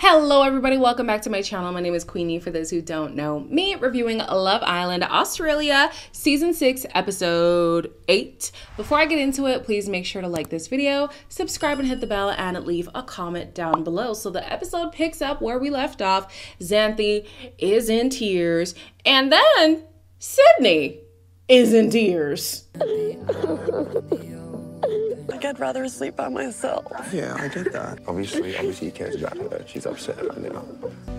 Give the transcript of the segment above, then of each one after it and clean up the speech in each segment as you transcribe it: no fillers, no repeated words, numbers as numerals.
Hello everybody, welcome back to my channel. My name is Queenie, for those who don't know me, reviewing Love Island Australia Season 6, Episode 8. Before I get into it, please make sure to like this video, subscribe and hit the bell, and leave a comment down below. So the episode picks up where we left off. Xanthi is in tears, and then Sydney is in tears. I'd rather sleep by myself. Yeah, I get that. Obviously you can't judge her. She's upset right now.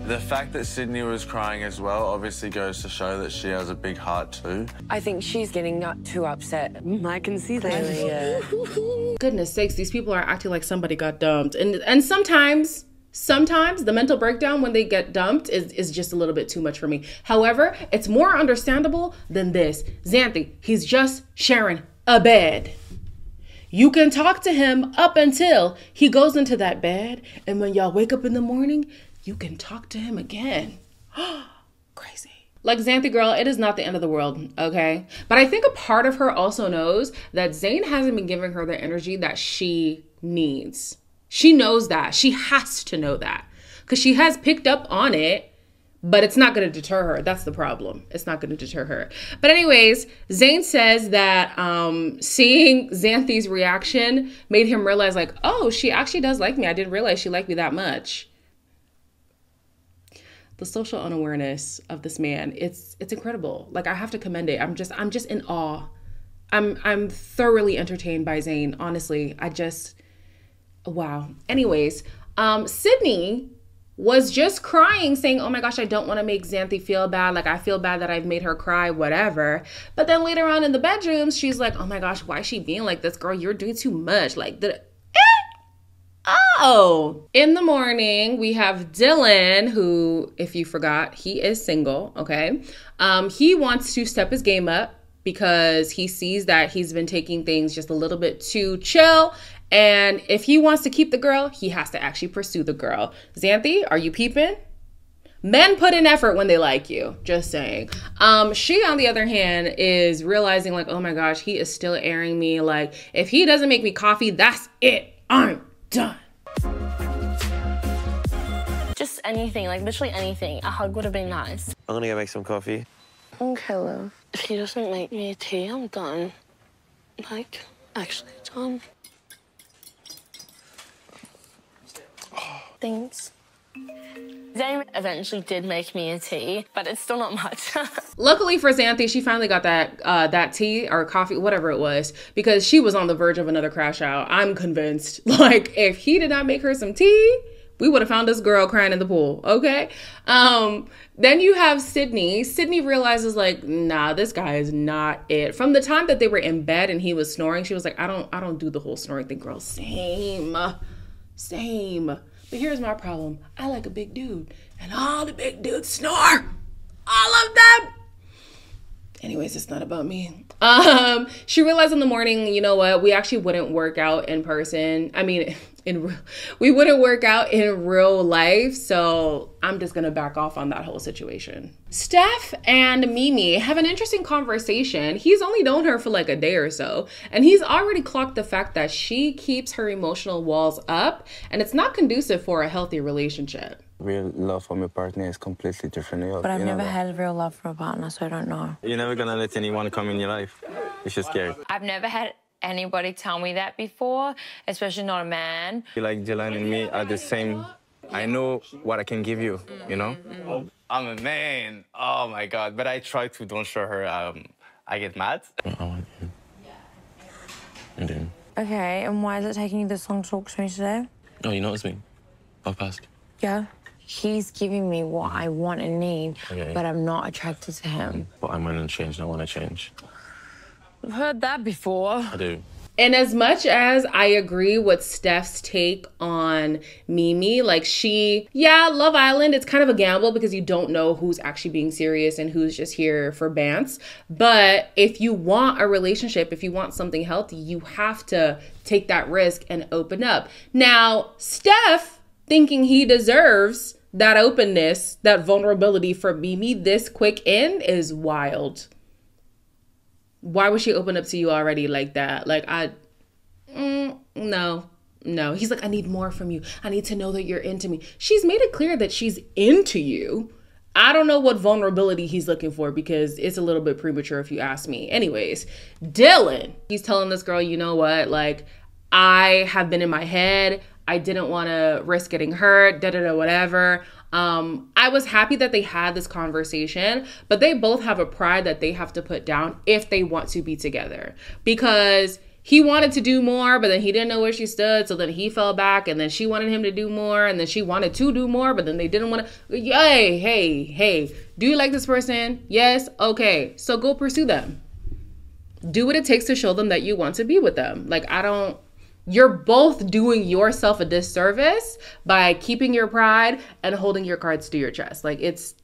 The fact that Sydney was crying as well obviously goes to show that she has a big heart too. I think she's getting not too upset. I can see that. Goodness sakes, these people are acting like somebody got dumped. And sometimes the mental breakdown when they get dumped is just a little bit too much for me. However, it's more understandable than this. Xanthi, he's just sharing a bed. You can talk to him up until he goes into that bed, and when y'all wake up in the morning, you can talk to him again. Crazy. Like, Xanthi girl, it is not the end of the world, okay? But I think a part of her also knows that Zayn hasn't been giving her the energy that she needs. She knows that. She has to know that, because she has picked up on it. But it's not going to deter her. That's the problem. It's not going to deter her. But anyways, Zayn says that seeing Xanthi's reaction made him realize, like, oh, she actually does like me. I didn't realize she liked me that much. The social unawareness of this man, it's incredible. Like, I have to commend it. I'm just in awe. I'm thoroughly entertained by Zayn. Honestly, wow. Anyways, Sydney was just crying, saying, oh my gosh, I don't want to make Xanthi feel bad. Like, I feel bad that I've made her cry, whatever. But then later on in the bedroom, she's like, oh my gosh, why is she being like this? Girl, you're doing too much. Like, oh. In the morning, we have Dylan, who, if you forgot, he is single, okay? He wants to step his game up because he sees that he's been taking things just a little bit too chill. And if he wants to keep the girl, he has to actually pursue the girl. Xanthi, are you peeping? Men put in effort when they like you. Just saying. She, on the other hand, is realizing, like, oh my gosh, he is still airing me. Like, if he doesn't make me coffee, that's it. I'm done. Just anything, like literally anything. A hug would have been nice. I'm gonna go make some coffee. Okay, love. If he doesn't make me a tea, I'm done. Like, actually done. Thanks. Zayn eventually did make me a tea, but it's still not much. Luckily for Xanthi, she finally got that tea or coffee, whatever it was, because she was on the verge of another crash out. I'm convinced. Like, if he did not make her some tea, we would have found this girl crying in the pool, okay? Then you have Sydney. Sydney realizes, like, nah, this guy is not it. From the time that they were in bed and he was snoring, she was like, I don't do the whole snoring thing, girl. Same. But here's my problem. I like a big dude, and all the big dudes snore. All of them. Anyways, it's not about me. She realized in the morning, you know what? We actually wouldn't work out in person. I mean, we wouldn't work out in real life. So I'm just going to back off on that whole situation. Steph and Mimi have an interesting conversation. He's only known her for like a day or so, and he's already clocked the fact that she keeps her emotional walls up, and it's not conducive for a healthy relationship. Real love for my partner is completely different. But I've never had real love for a partner, so I don't know. You're never gonna let anyone come in your life if you're scared. I've never had anybody tell me that before, especially not a man. You like Dylan and me are the same. I know what I can give you, you know? I'm a man. Oh my God. But I try to don't show her I get mad. I want you. I do. Okay, and why is it taking you this long to talk to me today? Oh, you noticed me? I've passed. Yeah. He's giving me what I want and need, but I'm not attracted to him. But I'm willing to change, and I want to change. I've heard that before. I do. And as much as I agree with Steph's take on Mimi, like Love Island, it's kind of a gamble because you don't know who's actually being serious and who's just here for bants. But if you want a relationship, if you want something healthy, you have to take that risk and open up. Now, Steph, thinking he deserves that openness, that vulnerability for Mimi this quick in is wild. Why would she open up to you already like that? Like, no. No. He's like, I need more from you. I need to know that you're into me. She's made it clear that she's into you. I don't know what vulnerability he's looking for because it's a little bit premature if you ask me. Anyways, Dylan, he's telling this girl, you know what? Like, I have been in my head. I didn't want to risk getting hurt, whatever. I was happy that they had this conversation, but they both have a pride that they have to put down if they want to be together. Because he wanted to do more, but then he didn't know where she stood. So then he fell back, and then she wanted him to do more, and then she wanted to do more, but then they didn't want to. Hey, do you like this person? Yes? Okay. So go pursue them. Do what it takes to show them that you want to be with them. Like, you're both doing yourself a disservice by keeping your pride and holding your cards to your chest. Like, it's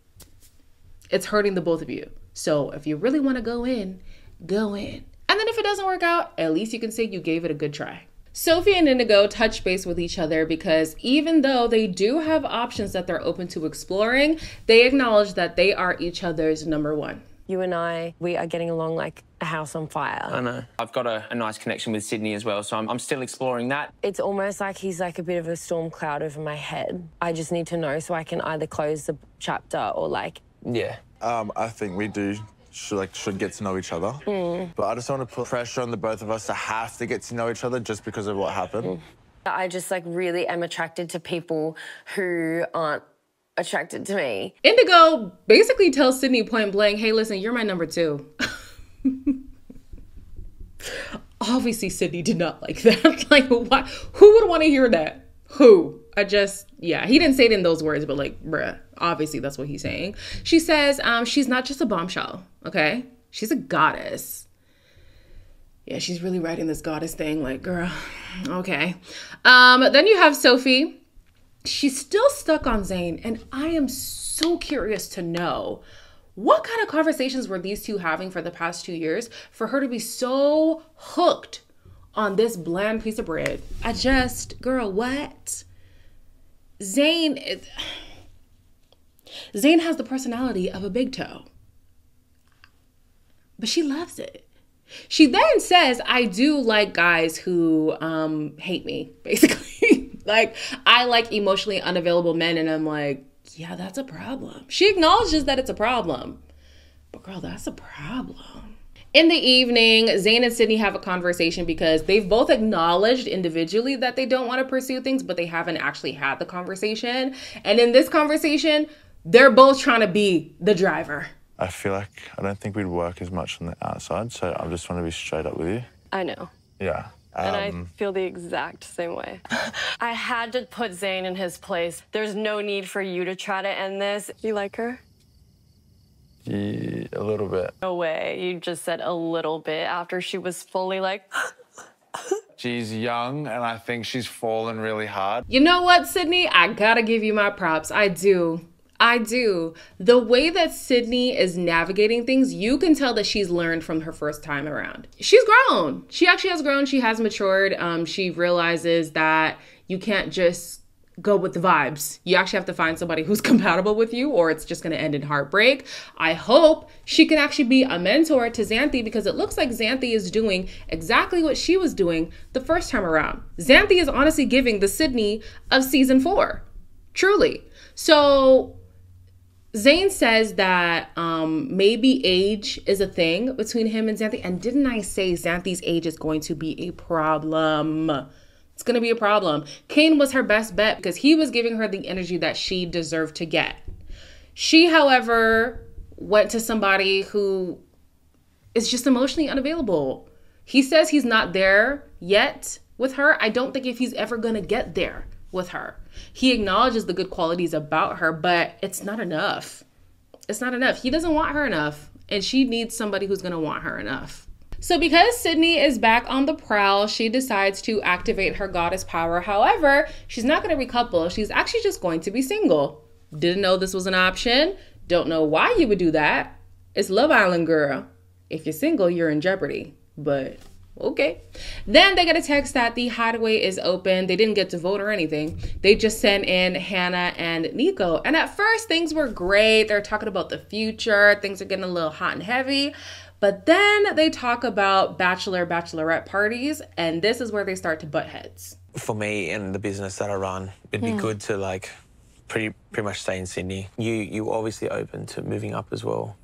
hurting the both of you. So if you really want to go in, go in. And then if it doesn't work out, at least you can say you gave it a good try. Sophie and Indigo touch base with each other because even though they do have options that they're open to exploring, they acknowledge that they are each other's number one. You and I, we are getting along like a house on fire. I know. I've got a nice connection with Sydney as well, so I'm still exploring that. It's almost like he's like a bit of a storm cloud over my head. I just need to know so I can either close the chapter or like... Yeah. I think we should get to know each other. But I just don't want to put pressure on the both of us to have to get to know each other just because of what happened. I just like really am attracted to people who aren't attracted to me. Indigo basically tells Sydney point blank, hey, listen, you're my number two. Obviously, Sydney did not like that. Like, why? Who would want to hear that? Who? He didn't say it in those words, but like, bruh, obviously that's what he's saying. She says, she's not just a bombshell, okay? She's a goddess. Yeah, she's really writing this goddess thing, like, girl, okay. Then you have Sophie. She's still stuck on Zayn, and I am so curious to know what kind of conversations were these two having for the past 2 years for her to be so hooked on this bland piece of bread. Girl, what? Zayn has the personality of a big toe, but she loves it. She then says, I do like guys who hate me, basically. Like, I like emotionally unavailable men, and I'm like, yeah, that's a problem. She acknowledges that it's a problem. But girl, that's a problem. In the evening, Zayn and Sydney have a conversation because they've both acknowledged individually that they don't want to pursue things, but they haven't actually had the conversation. And in this conversation, they're both trying to be the driver. I feel like I don't think we'd work as much on the outside, so I just want to be straight up with you. I know. Yeah. And I feel the exact same way. I had to put Zayn in his place. There's no need for you to try to end this. You like her? Yeah, a little bit. No way. You just said a little bit after she was fully like... She's young, and I think she's fallen really hard. You know what, Sydney? I gotta give you my props. I do. The way that Sydney is navigating things, you can tell that she's learned from her first time around. She's grown. She actually has grown. She has matured. She realizes that you can't just go with the vibes. You actually have to find somebody who's compatible with you, or it's just going to end in heartbreak. I hope she can actually be a mentor to Xanthi, because it looks like Xanthi is doing exactly what she was doing the first time around. Xanthi is honestly giving the Sydney of season 4. Truly. So Zayn says that maybe age is a thing between him and Xanthi. And didn't I say Xanthi's age is going to be a problem? It's going to be a problem. Kane was her best bet because he was giving her the energy that she deserved to get. She, however, went to somebody who is just emotionally unavailable. He says he's not there yet with her. I don't think if he's ever going to get there with her. He acknowledges the good qualities about her, but it's not enough. It's not enough. He doesn't want her enough, and she needs somebody who's going to want her enough. So because Sydney is back on the prowl, she decides to activate her goddess power. However, she's not going to recouple. She's actually just going to be single. Didn't know this was an option. Don't know why you would do that. It's Love Island, girl. If you're single, you're in jeopardy. But okay. Then they get a text that the hideaway is open. They didn't get to vote or anything. They just sent in Hannah and Nico. And at first, things were great. They're talking about the future. Things are getting a little hot and heavy. But then they talk about bachelorette parties. And this is where they start to butt heads. for me and the business that I run, it'd be good to like pretty much stay in Sydney. You obviously open to moving up as well.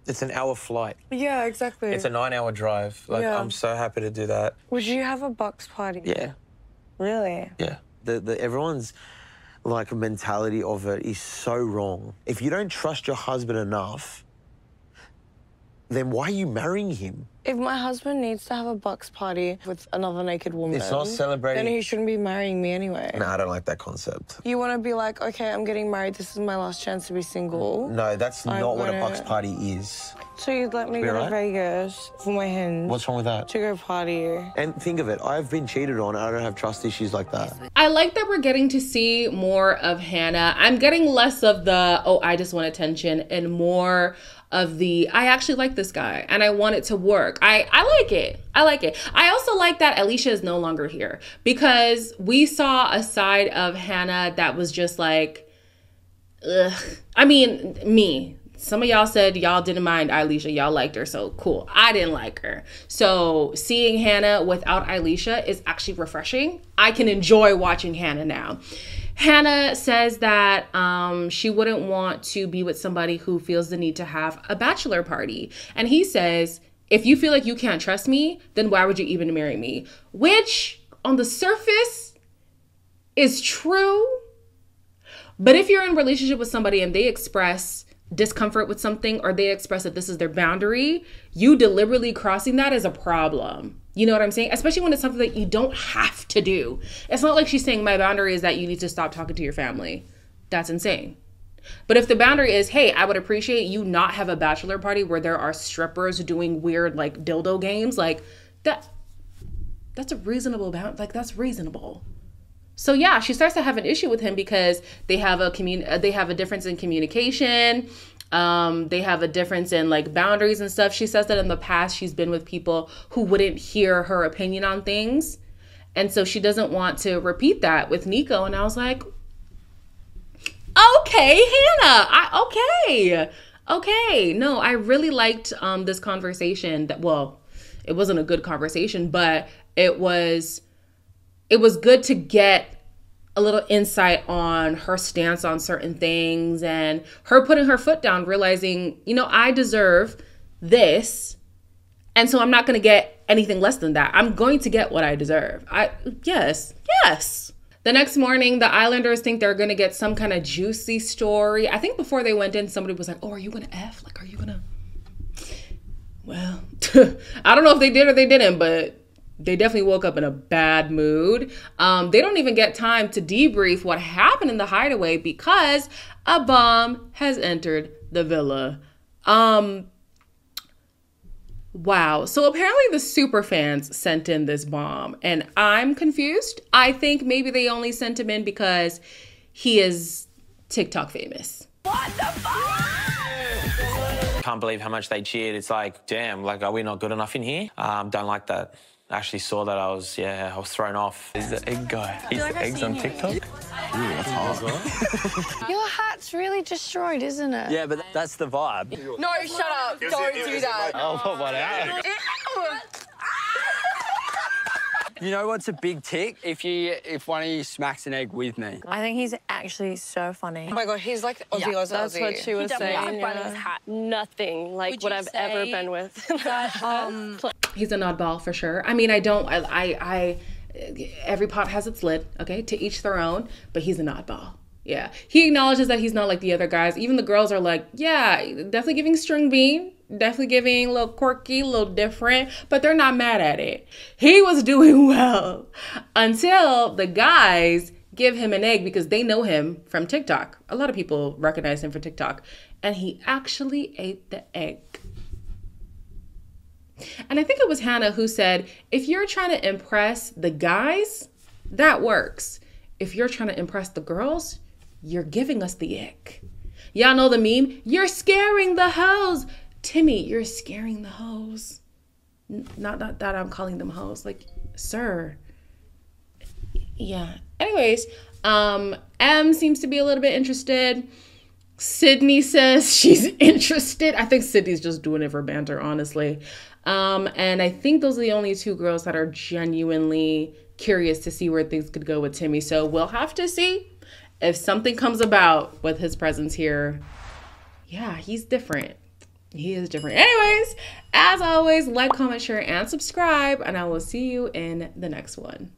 It's an hour flight. Yeah, exactly. It's a 9-hour drive. Like, Yeah. I'm so happy to do that. Would you have a box party? Yeah, Really? yeah. Everyone's like mentality of it is so wrong. If you don't trust your husband enough, then why are you marrying him? If my husband needs to have a box party with another naked woman, It's not celebrating. then he shouldn't be marrying me anyway. No, I don't like that concept. You want to be like, okay, I'm getting married. This is my last chance to be single. No, that's I'm not what a box gonna- party is. So you'd let me We go to alright? Vegas for my hinge What's wrong with that? to go party. And think of it, I've been cheated on. I don't have trust issues like that. I like that we're getting to see more of Hannah. I'm getting less of the, oh, I just want attention, and more of the, I actually like this guy and I want it to work. I like it. I like it. I also like that Alicia is no longer here, because we saw a side of Hannah that was just like, ugh. I mean, me. Some of y'all said y'all didn't mind Alicia. Y'all liked her. So cool. I didn't like her. So seeing Hannah without Alicia is actually refreshing. I can enjoy watching Hannah now. Hannah says that she wouldn't want to be with somebody who feels the need to have a bachelor party. And he says, if you feel like you can't trust me, then why would you even marry me? Which on the surface is true. But if you're in a relationship with somebody and they express discomfort with something, or they express that this is their boundary, you deliberately crossing that is a problem. You know what I'm saying? Especially when it's something that you don't have to do. It's not like she's saying my boundary is that you need to stop talking to your family. That's insane. But if the boundary is, hey, I would appreciate you not have a bachelor party where there are strippers doing weird like dildo games, like that's a reasonable boundary. Like, that's reasonable. So yeah, she starts to have an issue with him because they have a difference in communication. They have a difference in like boundaries and stuff. She says that in the past she's been with people who wouldn't hear her opinion on things. And so she doesn't want to repeat that with Nico. And I was like, okay, Hannah, okay. No, I really liked this conversation. It wasn't a good conversation, but it was good to get a little insight on her stance on certain things and her putting her foot down, realizing, I deserve this. And so I'm not going to get anything less than that. I'm going to get what I deserve. Yes. The next morning, the Islanders think they're going to get some kind of juicy story. I think before they went in, somebody was like, oh, are you going to F? Like, are you going to? Well, I don't know if they did or they didn't, but they definitely woke up in a bad mood. They don't even get time to debrief what happened in the hideaway because a bomb has entered the villa. Wow. So apparently the super fans sent in this bomb, and I'm confused. I think maybe they only sent him in because he is TikTok famous. What the fuck? Can't believe how much they cheered. It's like, damn, like, are we not good enough in here? Don't like that. I actually saw that. I was thrown off. He's the egg guy. He's the eggs on TikTok. Ooh, that's hot. Your hat's really destroyed, isn't it? Yeah, but that's the vibe. No, shut up. Don't do that. Oh, what out? You know what's a big tick? If one of you smacks an egg with me. I think he's actually so funny. Oh my God, he's like Aussie, Aussie. That's what she was saying. His hat. Nothing like what I've ever been with. He's an oddball for sure. I mean, every pot has its lid, okay? To each their own, but he's an oddball. Yeah. He acknowledges that he's not like the other guys. Even the girls are like, yeah, definitely giving string bean, definitely giving a little quirky, a little different, but they're not mad at it. He was doing well until the guys give him an egg because they know him from TikTok. A lot of people recognize him from TikTok. And he actually ate the egg. And I think it was Hannah who said, if you're trying to impress the guys, that works. If you're trying to impress the girls, you're giving us the ick. Y'all know the meme? You're scaring the hoes. Timmy, you're scaring the hoes. Not that I'm calling them hoes. Like, sir. Yeah. Anyways, M seems to be a little bit interested. Sydney says she's interested. I think Sydney's just doing it for banter, honestly. And I think those are the only two girls that are genuinely curious to see where things could go with Timmy. So we'll have to see if something comes about with his presence here. Yeah, he's different. He is different. Anyways, as always, like, comment, share, and subscribe, and I will see you in the next one.